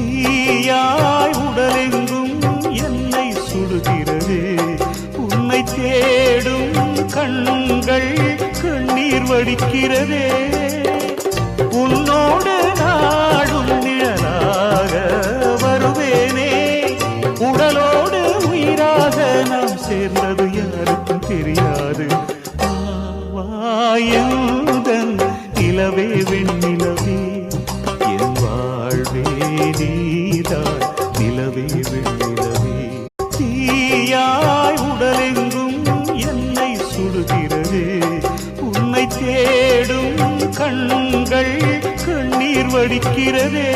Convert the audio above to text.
தீயாய் உடலெங்கும் என்னை சுடுகிறதே உன்னை தேடும் கண்கள் கண்ணீர் வடிக்கிறதே உன்னோடு நாடும் நிழலாக வருவேனே உடலோடு உயிராக நாம் சேர்ந்தது யாருக்கும் தெரியாது வாயந்தன் நிலவே வெண்ணிலவே என் வாழ்வே நீதான் நிலவே வெண்ணிலவே தீயாய் உடலெங்கும் என்னை சுடுகிறதே உன்னை தேடும் கண்கள் கண்ணீர் வடிக்கிறதே